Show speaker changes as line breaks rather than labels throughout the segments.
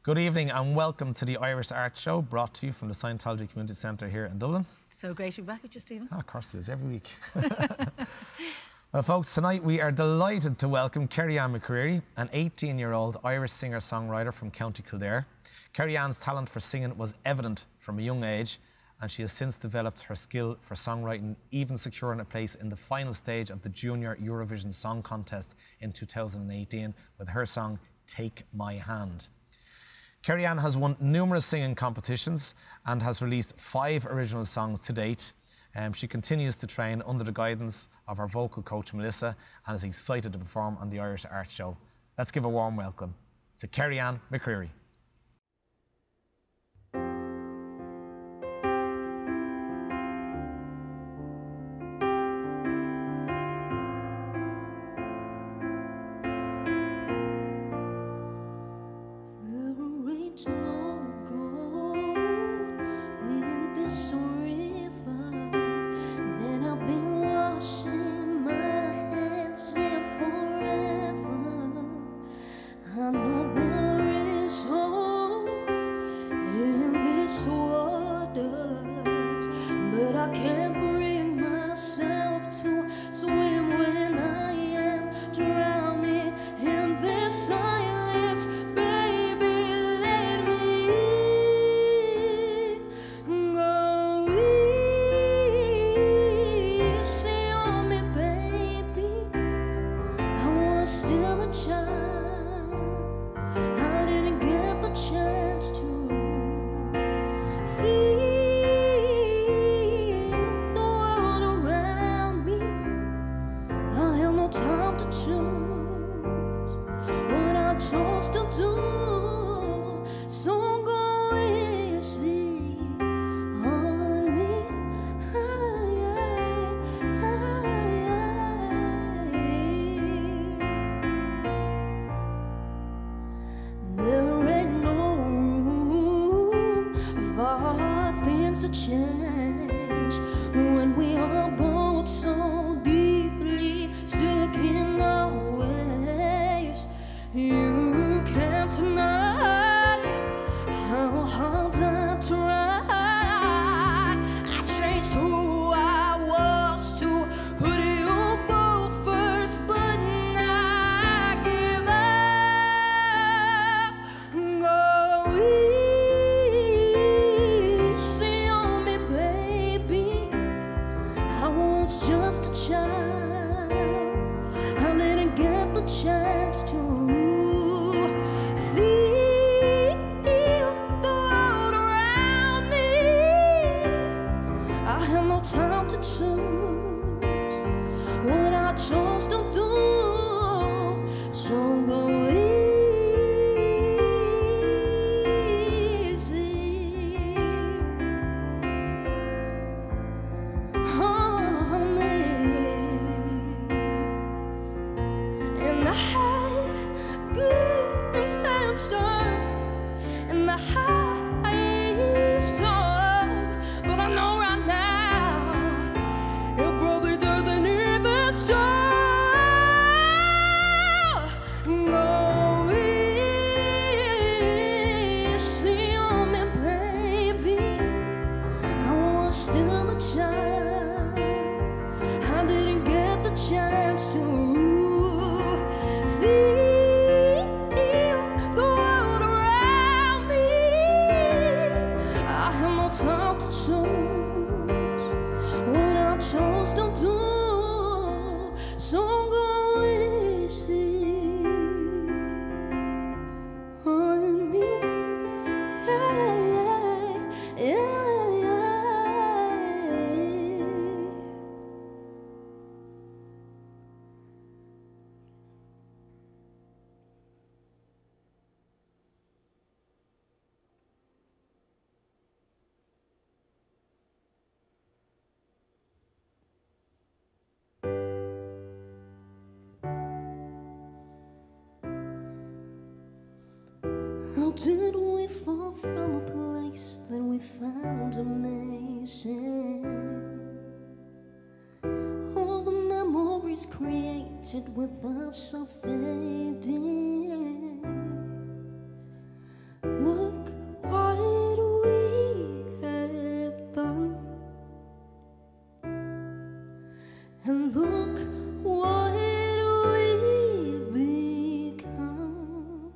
Good evening and welcome to the Irish Art Show, brought to you from the Scientology Community Centre here in Dublin.
So great to be back with you, Stephen.
Oh, of course it is, every week. Well, folks, tonight we are delighted to welcome Kerry-Ann Mc Creery, an 18-year-old Irish singer-songwriter from County Kildare. Kerry-Ann's talent for singing was evident from a young age, and she has since developed her skill for songwriting, even securing a place in the final stage of the Junior Eurovision Song Contest in 2018 with her song, Take My Hand. Kerry-Ann has won numerous singing competitions and has released 5 original songs to date. She continues to train under the guidance of her vocal coach Melissa and is excited to perform on the Irish Art Show. Let's give a warm welcome to Kerry-Ann Mc Creery.
How did we fall from a place that we found amazing? All the memories created with us are fading. And look what we've become.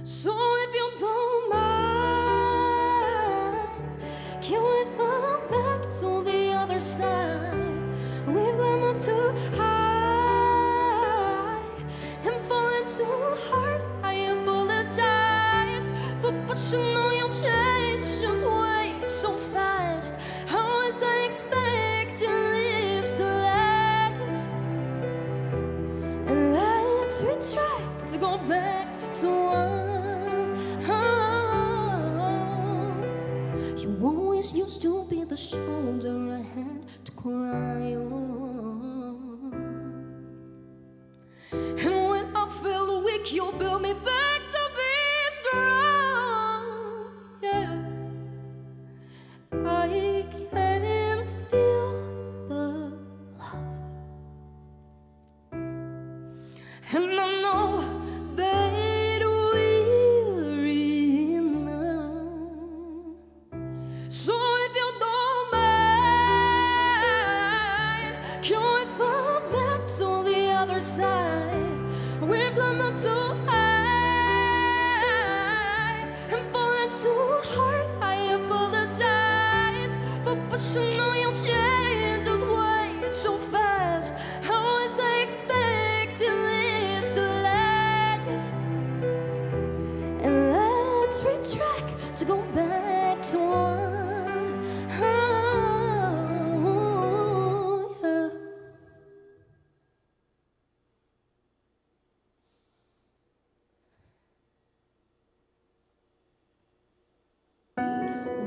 So if you don't mind, can we fall back to the other side? We've climbed up too high and fallen too hard. I apologize for pushing on your change just way so fast. How was I expecting this to last? And let's retract to go back to one. You always used to be the shoulder I had to cry on. And when I felt weak, you built me back to be strong. Yeah, I can feel the love, and I know that we're enough. So if you don't mind, can we fall back to the other side? We've climbed up too high and fallen too hard. I apologize for pushing on your changes way so fast. How was I expecting this to last? And let's retract to go back to one. Yeah.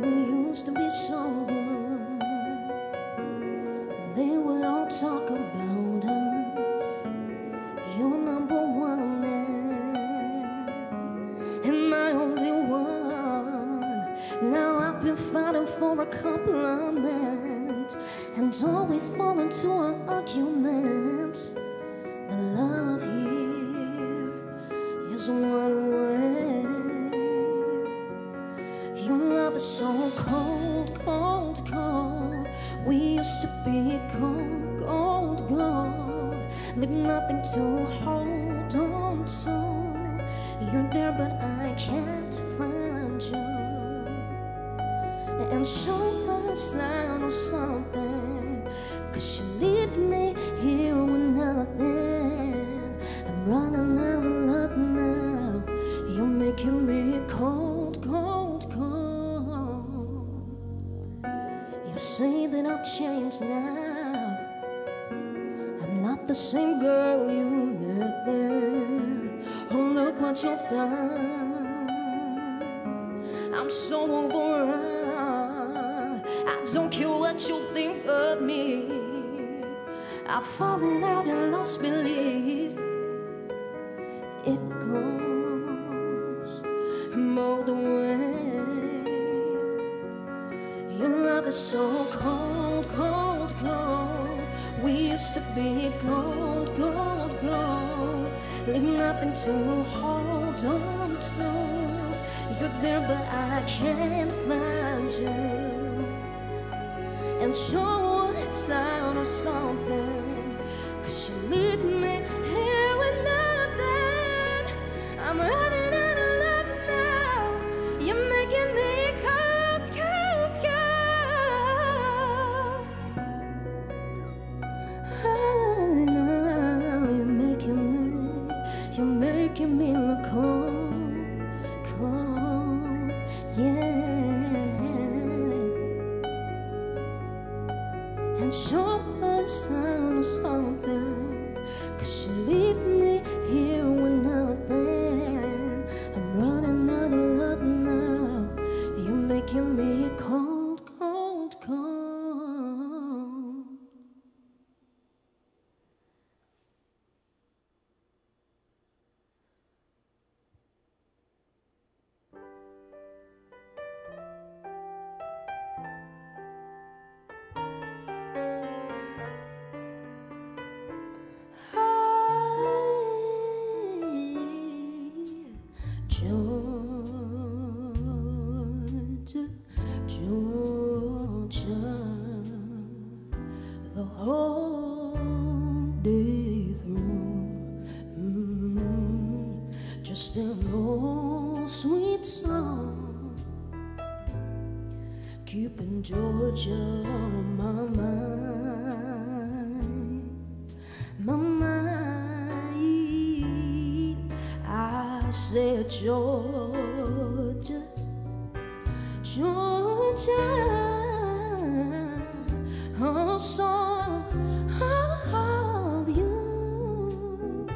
We used to be so good. They would all talk about us. You're number one man and my only one. Now I've been fighting for a compliment, and don't we fall into an argument. The love here is one way. Your love is so cold, cold, cold. We used to be cold, cold, cold. Leave nothing to hold on to. You're there but I can't find you. And show a sign or something, 'cause you leave me here with nothing. I'm running out of love now. You're making me cold, cold, cold. You say that I've changed now. I'm not the same girl you met then. Oh, look what you've done. I'm so overrun. I don't care what you think of me. I've fallen out and lost belief. It goes both ways. Your love is so cold, cold, cold. We used to be gold, gold, gold. Leave nothing to hold on to. You're there but I can't find you. And show a sign or something, 'cause you leave me here with nothing. I'm running out of love now. You're making me cold, cold, cold. I know you're making me look cold, cold, yeah. And show us sign or something, 'cause you leave me here with nothing. I'm running out of love now. You're making me cold, cold, cold. the whole day through. Just an old sweet song, keeping Georgia on my mind, my mind. I said, Georgia, Georgia, a song of you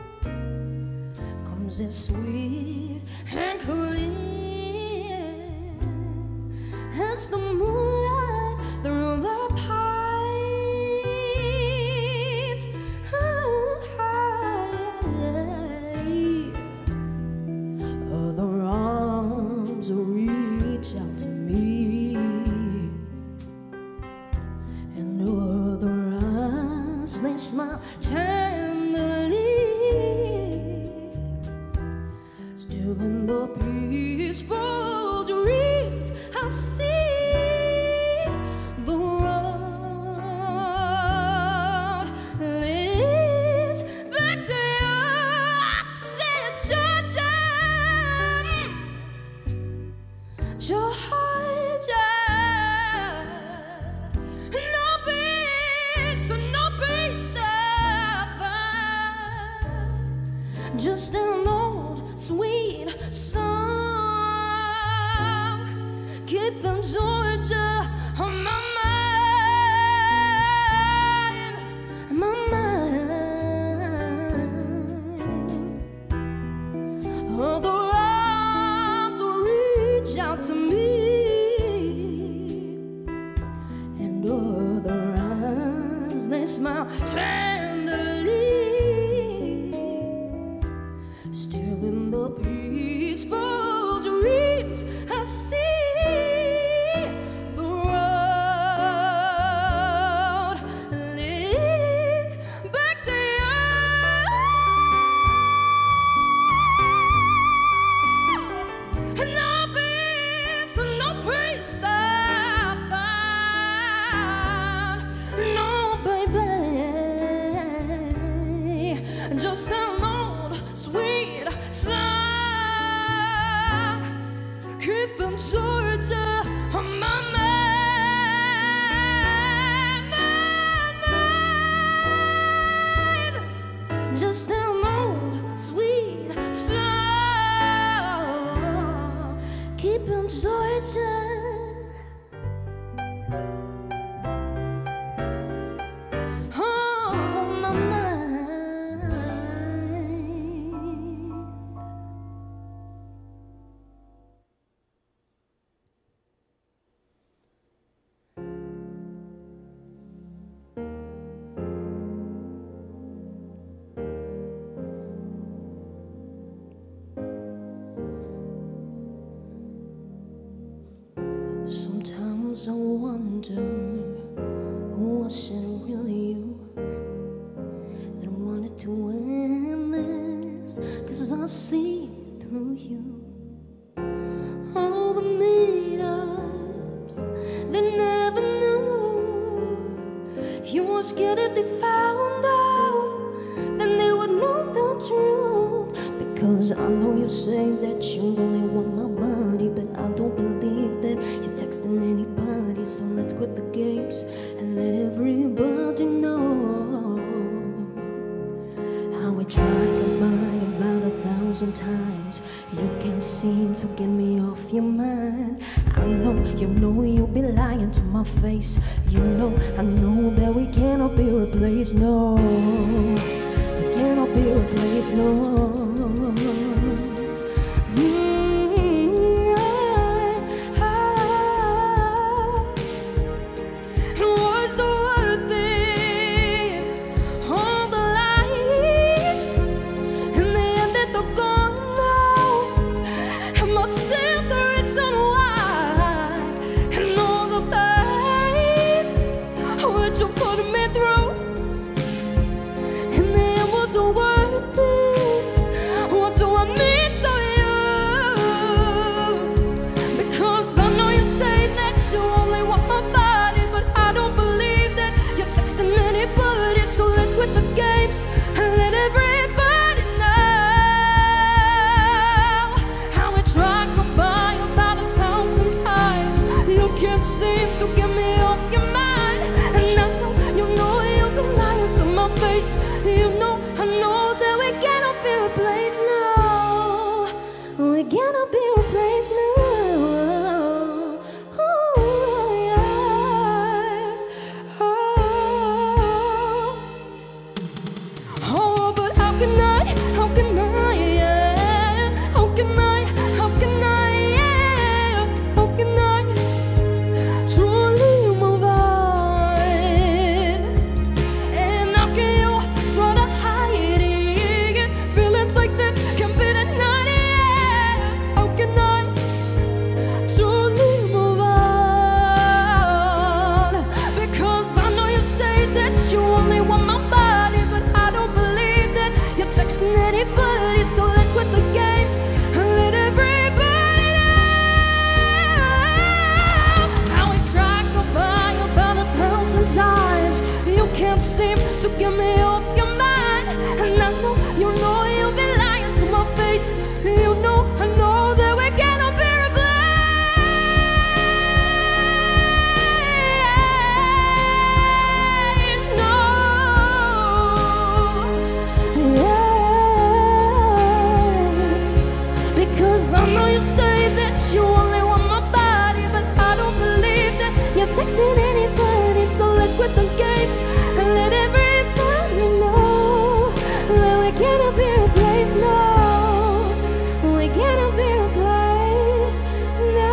comes as sweet and clear as the moonlight through the pines. Other arms reach out to me, and other eyes, they smile tenderly. Still in the peaceful dreams I see the road leads back to you. I said, Georgia, Georgia, no peace of mind, just an old sweet song, keeping Georgia on my mind, my mind. Other arms reach out to me, and other eyes, they smile tenderly. Still in the peaceful dreams I see the road leads back to you. No peace I find, no baby, just an old sweet song, keeping Georgia on my mind, just an old sweet song, keeping Georgia on my mind. Sometimes I wonder, was it really you that wanted to win this? 'Cause I see through you. All the meetups they never knew. You were scared if they found out, then they would know the truth. Because I know you say that you only want my body, but I don't believe that you're texting anybody. So let's quit the games and let everybody know how we tried combining about 1,000 times. You can't seem to get me off your mind. I know you'll be lying to my face. I know that we cannot be replaced. No, we cannot be replaced. No. What do I quit the games and let everybody know how we tried goodbye about 1,000 times. You can't seem to get me off your mind, and I know you've been lying to my face. You know, I know that we cannot be replaced now. We cannot be replaced now. Anybody, so let's quit the games and let everybody know how we tried goodbye about 1,000 times. You can't seem to get me off your mind, and I know you've been lying to my face. You know, I know that we cannot be replaced. No, yeah. I know you say that you only want my body, but I don't believe that you're texting anybody. So let's quit the games and let everybody know that we cannot be replaced. No, we cannot be replaced. No.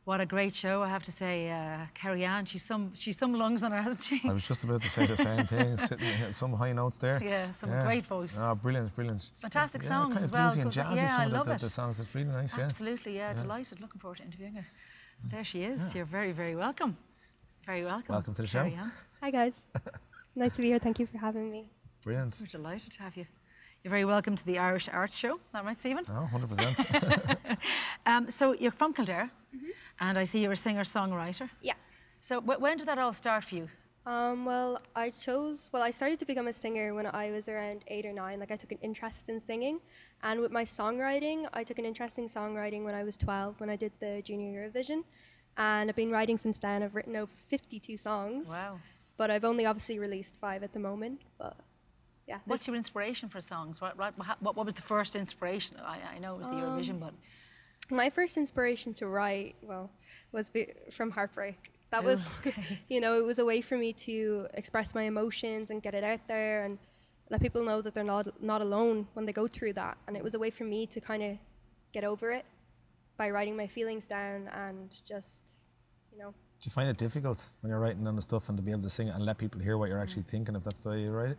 What a great show, I have to say. Kerry-Ann, she's some lungs on her, hasn't she?
I was just about to say the same thing, sitting at some high notes there.
Yeah, some great voice.
Oh, brilliant, brilliant.
Fantastic
Yeah,
songs
kind
as
of
well.
bluesy and
So,
jazzy,
yeah, I
some
love
of
it.
the songs. That's really nice, yeah.
Absolutely, yeah, delighted. Looking forward to interviewing her. There she is. You're very, very welcome. Very welcome.
Welcome to the show.
Kerry-Ann.
Hi guys. Nice to be here. Thank you for having me.
Brilliant.
We're delighted to have you. You're very welcome to the Irish Arts Show. Is that right, Stephen?
Oh, 100%.
So you're from Kildare, and I see you're a singer-songwriter.
Yeah.
So when did that all start for you?
Well, I started to become a singer when I was around 8 or 9. Like, I took an interest in singing. And with my songwriting, I took an interest in songwriting when I was 12, when I did the Junior Eurovision. And I've been writing since then. I've written over 52 songs.
Wow.
But I've only obviously released 5 at the moment. But yeah.
What's your inspiration for songs? What was the first inspiration? I know it was the Eurovision, but...
My first inspiration to write, was from heartbreak. That was, it was a way for me to express my emotions and get it out there and let people know that they're not alone when they go through that. And it was a way for me to kind of get over it by writing my feelings down and just,
Do you find it difficult when you're writing on the stuff and to be able to sing it and let people hear what you're actually thinking, if that's the way you write it?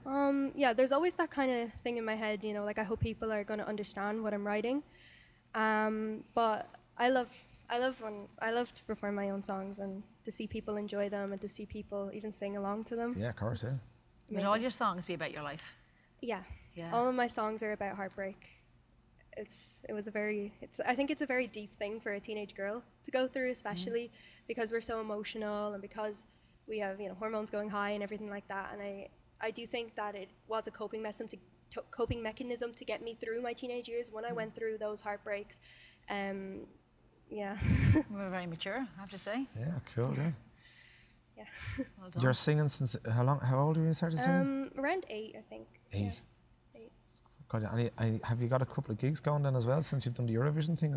Yeah, there's always that kind of thing in my head, like I hope people are going to understand what I'm writing. But I love to perform my own songs and to see people enjoy them and to see people even sing along to them.
Yeah, of course, yeah.
Would all your songs be about your life?
Yeah.
Yeah.
All of my songs are about heartbreak. I think it's a very deep thing for a teenage girl to go through, especially because we're so emotional and because we have, hormones going high and everything like that. And I do think that it was a coping mechanism to get me through my teenage years when I went through those heartbreaks. Yeah.
We're very mature, I have to say.
Yeah, cool, yeah.
Yeah.
Well done.
You're singing since, how old were you when you started singing?
Around 8, I think.
8.
Yeah. 8.
God, have you got a couple of gigs going then as well since you've done the Eurovision thing?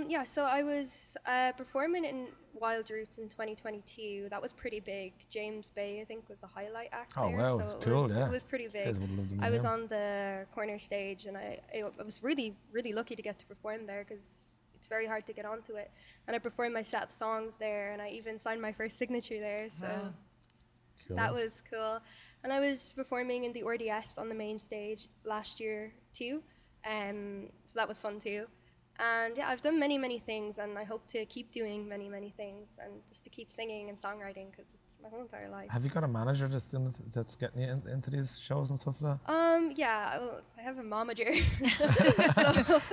Yeah, so I was performing in Wild Roots in 2022. That was pretty big. James Bay, I think, was the highlight act there.
Wow,
so
it's cool, yeah.
It was pretty big.
Guys would love to
I was
meet
on the corner stage and I was really, really lucky to get to perform there because it's very hard to get onto it. And I performed my set of songs there and I even signed my first signature there. So
Cool.
that was cool. And I was performing in the RDS on the main stage last year too. So that was fun too. And yeah, I've done many, many things and I hope to keep doing many, many things and just to keep singing and songwriting because it's my whole entire life.
Have you got a manager that's getting you into these shows and stuff like that?
Yeah, well, I have a momager.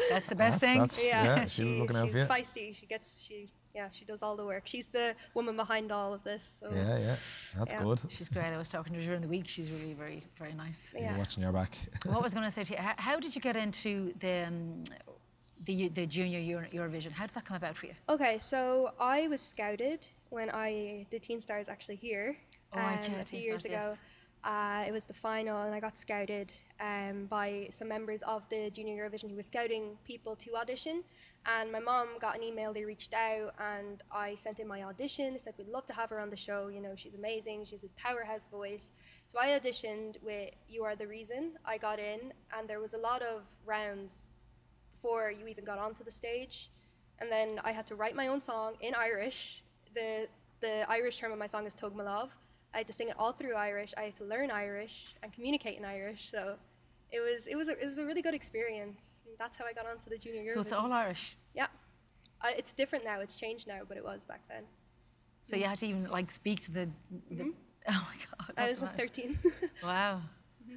That's the best thing.
Yeah, she's looking out for you.
She's feisty. She does all the work. She's the woman behind all of this. So.
Yeah, that's good.
She's great. I was talking to her during the week. She's really very, very nice.
Yeah.
You're watching your back.
What was I going to say to you? How did you get into the Junior Eurovision? How did that come about for you?
Okay, so I was scouted when I did TeenStars actually here a few years ago. Yes. It was the final, and I got scouted by some members of the Junior Eurovision who were scouting people to audition. And my mom got an email, they reached out, and I sent in my audition. They said, we'd love to have her on the show, you know, she's amazing, she has this powerhouse voice. So I auditioned with You Are the Reason. I got in, and there was a lot of rounds before you even got onto the stage. And then I had to write my own song in Irish. The Irish term of my song is Tug Malav. I had to sing it all through Irish. I had to learn Irish and communicate in Irish. So it was a really good experience. And that's how I got onto the Junior Eurovision.
So it's all Irish?
Yeah. It's different now. It's changed now, but it was back then.
So you had to even like speak to the oh my God.
I was 13.
Wow.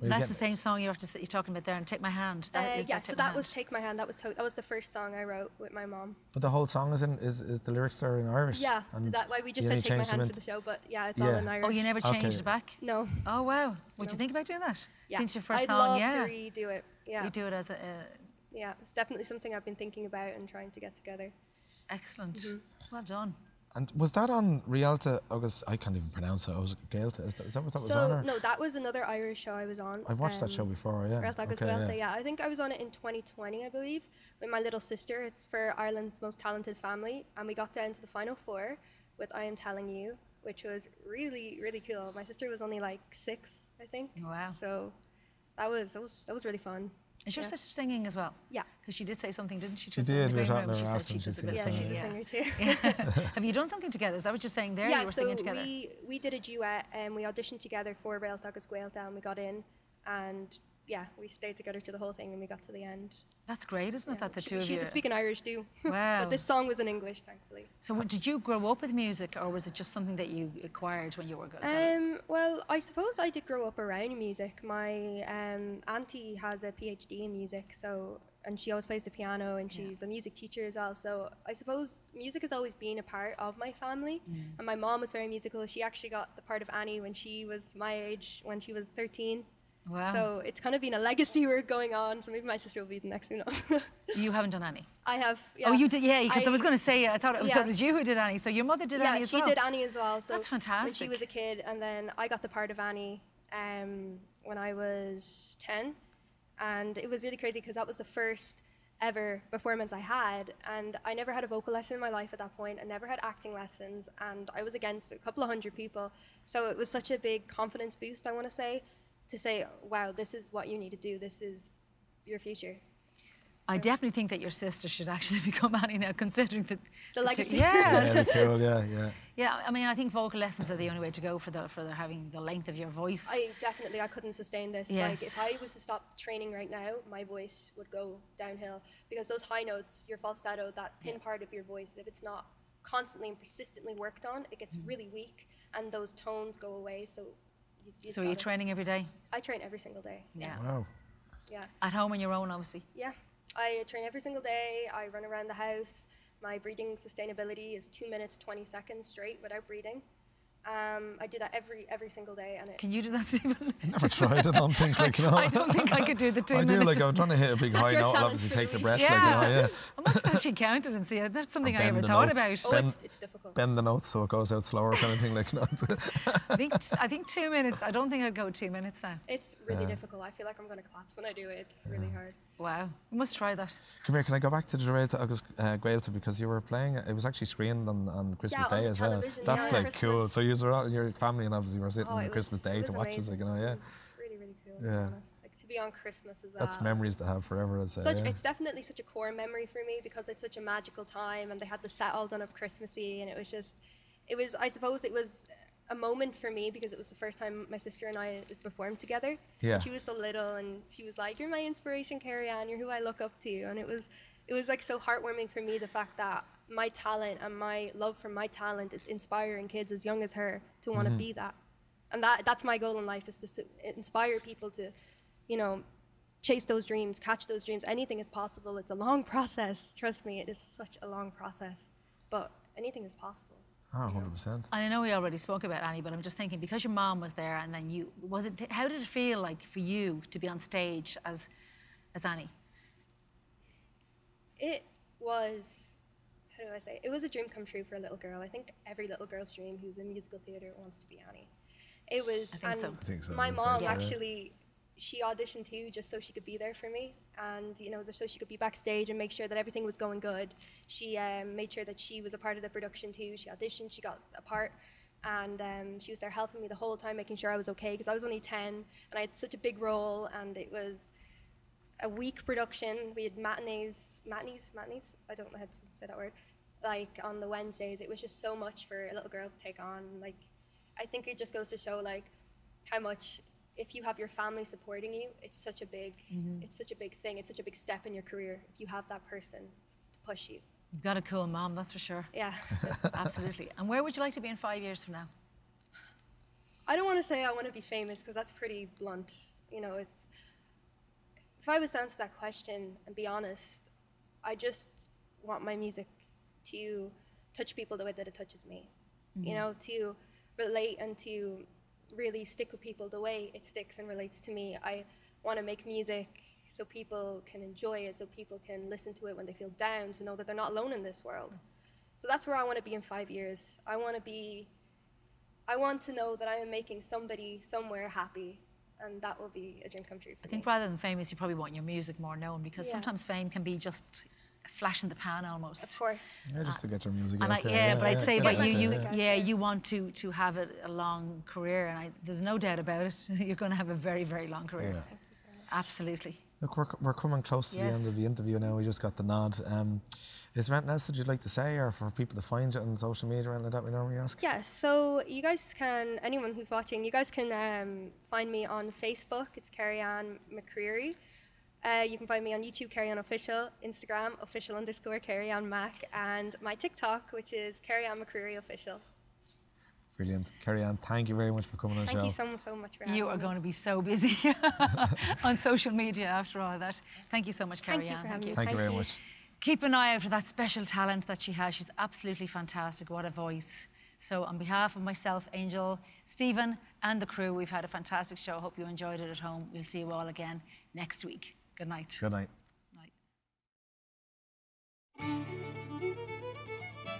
That's the same song you're talking about there, and Take My Hand.
So that was Take My Hand. That was the first song I wrote with my mom.
But the whole song is the lyrics are in Irish?
Yeah, that's why we just said Take My Hand for the show, but yeah, it's all in Irish.
Oh, you never changed it back?
No.
Oh, wow. Would you think about doing that?
Yeah.
Since your first
I'd
song,
love to redo it. Yeah.
Redo it as a...
Yeah, it's definitely something I've been thinking about and trying to get together.
Excellent. Well done.
And was that on Realta? Agus, I can't even pronounce it. I was Gaolta. Is that what that was on?
No, that was another Irish show I was on.
I've watched that show before, yeah.
Realta, agus, Gaolta, yeah. I think I was on it in 2020, I believe, with my little sister. It's for Ireland's Most Talented Family. And we got down to the final four with I Am Telling You, which was really, really cool. My sister was only like 6, I think.
Wow.
So that was really fun.
Is your sister singing as well?
Yeah.
Because she did say something, didn't she?
She did. We were talking to her last time.
Yeah, she's a singer too.
Have you done something together? Is that what you're saying there?
Yeah,
you were singing together?
we did a duet and we auditioned together for Realta agus Gaolta, and we got in, and yeah, we stayed together through the whole thing and we got to the end.
That's great, isn't it? That the two of you.
She had to speak in Irish too.
Wow.
But this song was in English, thankfully.
So did you grow up with music, or was it just something that you acquired when you were good?
Well, I suppose I did grow up around music. My auntie has a PhD in music, and she always plays the piano, and she's a music teacher as well. So I suppose music has always been a part of my family. And my mom was very musical. She actually got the part of Annie when she was my age, when she was 13.
Wow.
So it's kind of been a legacy we're going on. So maybe my sister will be the next one.
You haven't done Annie?
I have, yeah.
Oh, you did, yeah, because I was going to say, I thought it was you who did Annie. So your mother did Annie as well?
Yeah, she did Annie as well. So
that's fantastic.
When she was a kid, and then I got the part of Annie when I was 10. And it was really crazy because that was the first ever performance I had, and I never had a vocal lesson in my life at that point. I never had acting lessons, and I was against a couple of hundred people. So it was such a big confidence boost, I want to say, wow, this is what you need to do. This is your future.
I definitely think that your sister should actually become Annie now, considering
the legacy.
Yeah,
cool, yeah.
Yeah, I mean, I think vocal lessons are the only way to go for having the length of your voice.
I couldn't sustain this.
Yes.
Like, if I was to stop training right now, my voice would go downhill, because those high notes, your falsetto, that thin part of your voice, if it's not constantly and persistently worked on, it gets really weak, and those tones go away. So
are you training every day?
I train every single day.
Yeah.
Wow.
Yeah.
At home on your own, obviously?
Yeah. I train every single day. I run around the house. My breathing sustainability is 2 minutes, 20 seconds straight without breathing. I do that every single day. And
can you do that, Stephen?
Never tried, I don't think. I
don't think I could do the 2 minutes.
I do, like, I'm trying to hit a big high note, obviously take the breath.
Yeah. I must actually count it and see. That's something I ever thought about.
Oh, it's difficult.
Bend the notes so it goes out slower, kind of thing. Like,
I think 2 minutes. I don't think I'd go 2 minutes now.
It's really difficult. I feel like I'm going to collapse when I do it. It's really hard.
Wow, we must try that.
Come here, can I go back to the Realta agus Gaolta, because you were playing, it was actually screened on Christmas Day as well. That's like
Christmas.
cool. So your family and obviously were sitting on Christmas Day to watch us, like,
It was really, really cool, to be honest. Like, to be on Christmas as well.
That's memories to have forever, I'd say.
It's definitely such a core memory for me, because it's such a magical time, and they had the set all done up Christmassy, and I suppose it was a moment for me, because it was the first time my sister and I performed together.
Yeah.
She was so little, and she was like, "You're my inspiration, Kerry-Ann. You're who I look up to." And it was like so heartwarming for me, the fact that my talent and my love for my talent is inspiring kids as young as her to want to be that. And that's my goal in life, is to inspire people to, you know, chase those dreams, catch those dreams. Anything is possible. It's a long process. Trust me, it is such a long process. But anything is possible.
Oh, 100%.
And I know we already spoke about Annie, but I'm just thinking, because your mom was there and then you, how did it feel like for you to be on stage as Annie?
It was, how do I say, it was a dream come true for a little girl. I think every little girl's dream who's in musical theatre wants to be Annie. It was,
I think so.
My mom actually, she auditioned too, just so she could be there for me, and you know, so she could be backstage and make sure that everything was going good. She made sure that she was a part of the production too. She auditioned, she got a part, and she was there helping me the whole time, making sure I was okay, because I was only 10 and I had such a big role, and it was a week production. We had matinees, I don't know how to say that word, like on the Wednesdays. It was just so much for a little girl to take on. Like, I think it just goes to show like how much, if you have your family supporting you, it's such a big, it's such a big thing. It's such a big step in your career if you have that person to push you.
You've got a cool mom, that's for sure.
Yeah.
Absolutely. And where would you like to be in 5 years from now?
I don't want to say I want to be famous, because that's pretty blunt. You know, it's, if I was to answer that question and be honest, I just want my music to touch people the way that it touches me. You know, to relate and to really stick with people the way it sticks and relates to me. I want to make music so people can enjoy it, so people can listen to it when they feel down, to know that they're not alone in this world. So that's where I want to be in 5 years. I want to know that I am making somebody somewhere happy, and that will be a dream come true for me.
I think rather than famous, you probably want your music more known, because sometimes fame can be just a flash in the pan almost.
Of course.
Yeah, just to get your music
and
out there.
Yeah, but I'd say that you want to have a long career, and there's no doubt about it. You're going to have a very, very long career.
Yeah.
Thank you so much.
Absolutely.
Look, we're coming close to the end of the interview now. We just got the nod. Is there anything else that you'd like to say, or for people to find you on social media or anything like that we normally ask?
Yes, so you guys can, anyone who's watching, you guys can find me on Facebook. It's Kerry-Ann Mc Creery. You can find me on YouTube, Kerry-Ann Official, Instagram, official_Kerry-Ann Mac, and my TikTok, which is Kerry-Ann Mc Creery Official.
Brilliant. Kerry-Ann, thank you very much for coming on the show.
Thank you so much for having me.
You are going to be so busy on social media after all of that. Thank you so much, Kerry-Ann.
Thank you for having me.
Thank you very much.
Keep an eye out for that special talent that she has. She's absolutely fantastic. What a voice. So on behalf of myself, Angel, Stephen, and the crew, we've had a fantastic show. Hope you enjoyed it at home. We'll see you all again next week. Good night.
Good night.
Night.